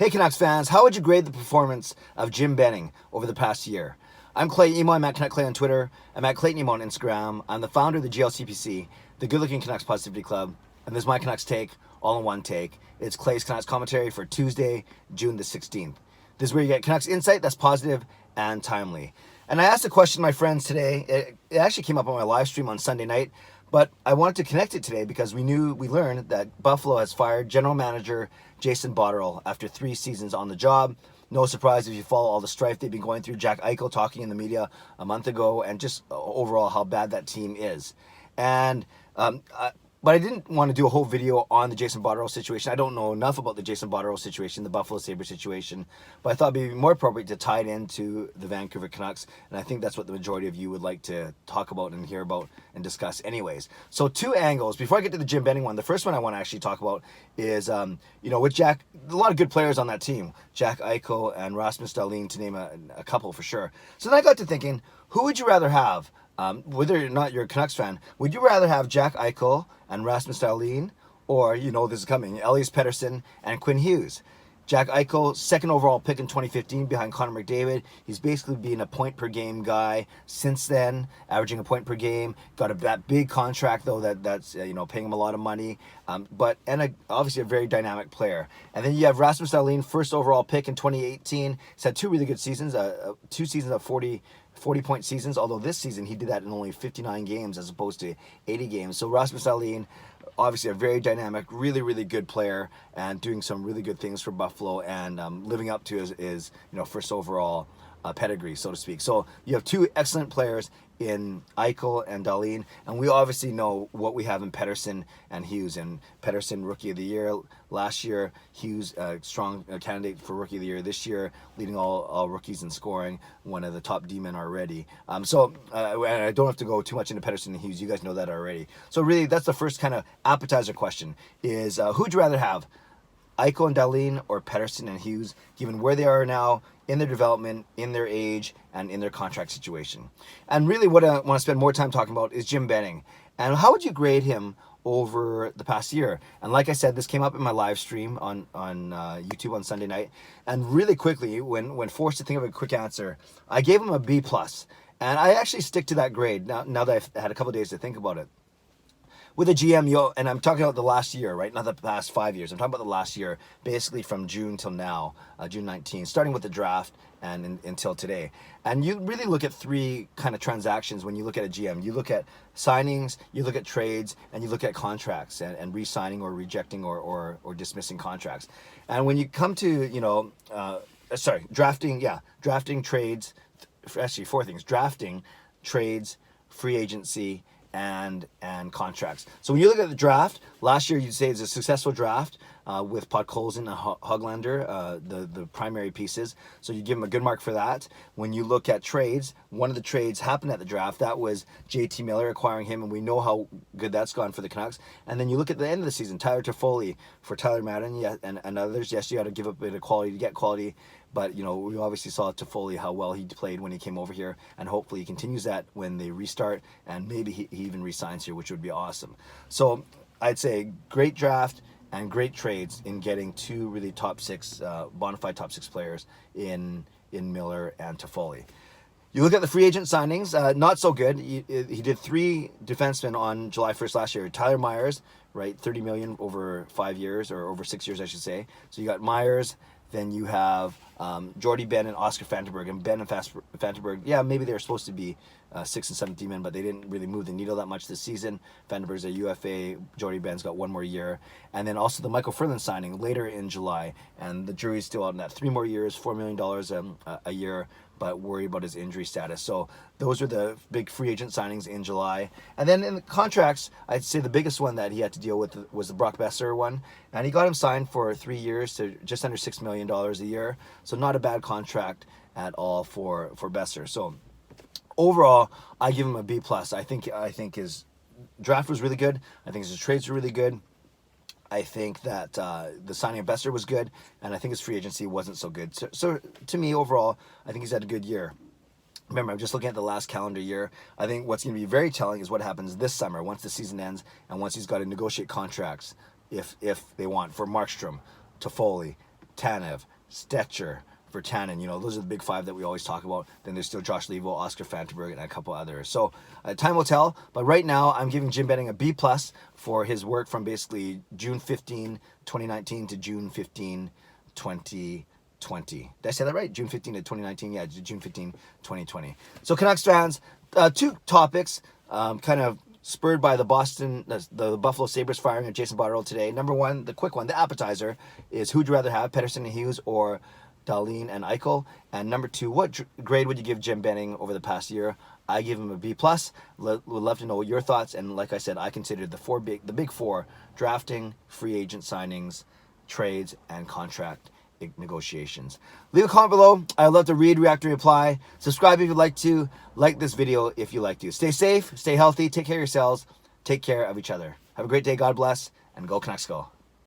Hey Canucks fans, how would you grade the performance of Jim Benning over the past year? I'm Clay Emo, I'm at Canuck Clay on Twitter, I'm at Clayton Emo on Instagram, I'm the founder of the GLCPC, the Good Looking Canucks Positivity Club, and this is my Canucks take, all in one take. It's Clay's Canucks commentary for Tuesday, June the 16th. This is where you get Canucks insight that's positive and timely. And I asked a question to my friends today. It actually came up on my live stream on Sunday night, but I wanted to connect it today because we learned that Buffalo has fired general manager Jason Botterill after 3 seasons on the job. No surprise if you follow all the strife they've been going through. Jack Eichel talking in the media a month ago, and just overall how bad that team is. And but I didn't want to do a whole video on the Jason Botterill situation. I don't know enough about the Jason Botterill situation, the Buffalo Sabres situation, but I thought it'd be more appropriate to tie it into the Vancouver Canucks, and I think that's what the majority of you would like to talk about and hear about and discuss anyways. So 2 angles. Before I get to the Jim Benning one, the first one I want to actually talk about is, with Jack, a lot of good players on that team, Jack Eichel and Rasmus Dahlin, to name a couple for sure. So then I got to thinking, who would you rather have? Whether or not you're a Canucks fan, would you rather have Jack Eichel and Rasmus Dahlin, or, this is coming, Elias Pettersson and Quinn Hughes? Jack Eichel, 2nd overall pick in 2015 behind Connor McDavid. He's basically been a point-per-game guy since then, averaging a point per game. Got that big contract, though, that's paying him a lot of money, obviously a very dynamic player. And then you have Rasmus Dahlin, 1st overall pick in 2018. He's had 2 really good seasons, 2 seasons of 40-point seasons, although this season he did that in only 59 games as opposed to 80 games. So Rasmus Dahlin, obviously a very dynamic, really, really good player and doing some really good things for Buffalo and living up to his 1st overall pedigree, so to speak. So you have 2 excellent players in Eichel and Dahlin, and we obviously know what we have in Pettersson and Hughes. And Pettersson, Rookie of the Year last year. Hughes, strong candidate for Rookie of the Year this year, leading all rookies in scoring, one of the top D-men already. And I don't have to go too much into Pettersson and Hughes. You guys know that already. So really, that's the first kind of appetizer question is, who'd you rather have? Eichel and Dahlin or Pettersson and Hughes, given where they are now in their development, in their age, and in their contract situation. And really what I want to spend more time talking about is Jim Benning. And how would you grade him over the past year? And like I said, this came up in my live stream on YouTube on Sunday night. And really quickly, when forced to think of a quick answer, I gave him a B+. And I actually stick to that grade now that I've had a couple of days to think about it. With a GM, and I'm talking about the last year, right? Not the past 5 years. I'm talking about the last year, basically from June till now, June 19, starting with the draft and until today. And you really look at 3 kind of transactions when you look at a GM. You look at signings, you look at trades, and you look at contracts and re-signing or rejecting or dismissing contracts. And when you come to, drafting, trades, actually 4 things: drafting, trades, free agency, and contracts. So when you look at the draft, last year you'd say it's a successful draft with Podkolzin and Höglander, the primary pieces. So you give him a good mark for that. When you look at trades, one of the trades happened at the draft. That was JT Miller acquiring him, and we know how good that's gone for the Canucks. And then you look at the end of the season, Tyler Toffoli for Tyler Madden, and others. Yes, you got to give a bit of quality to get quality. But, we obviously saw Toffoli, how well he played when he came over here, and hopefully he continues that when they restart, and maybe he even re-signs here, which would be awesome. So I'd say great draft and great trades in getting 2 really top 6, bona fide top 6 players in Miller and Toffoli. You look at the free agent signings, not so good. He did 3 defensemen on July 1st last year. Tyler Myers, right, $30 million over 5 years, or over 6 years, I should say. So you got Myers. Then you have Jordy Ben and Oscar Fantenberg. And Ben and Fantenberg, maybe they were supposed to be 6th and 7th D-men, but they didn't really move the needle that much this season. Fantenberg's a UFA. Jordy Ben's got 1 more year. And then also the Michael Furlan signing later in July. And the jury's still out on that. 3 more years, $4 million a year, but worry about his injury status. So those are the big free agent signings in July. And then in the contracts, I'd say the biggest one that he had to deal with was the Brock Besser one. And he got him signed for 3 years to just under $6 million a year. So not a bad contract at all for Besser. So overall, I give him a B+. I think his draft was really good. I think his trades were really good. I think that the signing of Besser was good, and I think his free agency wasn't so good. So to me, overall, I think he's had a good year. Remember, I'm just looking at the last calendar year. I think what's going to be very telling is what happens this summer once the season ends and once he's got to negotiate contracts, if they want, for Markstrom, Toffoli, Tanev, Stetcher, Virtanen. You know, those are the big five that we always talk about. Then there's still Josh Leivo, Oscar Fantenberg, and a couple others. So time will tell. But right now, I'm giving Jim Benning a B+ for his work from basically June 15, 2019 to June 15, 2020. Did I say that right? June 15 to 2019? Yeah, June 15, 2020. So Canucks fans, two topics kind of spurred by the Buffalo Sabres firing of Jason Botterill today. Number one, the quick one, the appetizer, is who'd you rather have, Pettersson and Hughes or Dahlin and Eichel? And number two, what grade would you give Jim Benning over the past year? I give him a B+. Would love to know your thoughts. And like I said, I consider the big four: drafting, free agent signings, trades, and contract negotiations. Leave a comment below. I'd love to read, react, and reply. Subscribe if you'd like to. Like this video if you like to. Stay safe, stay healthy, take care of yourselves, take care of each other. Have a great day. God bless, and go Canucks go.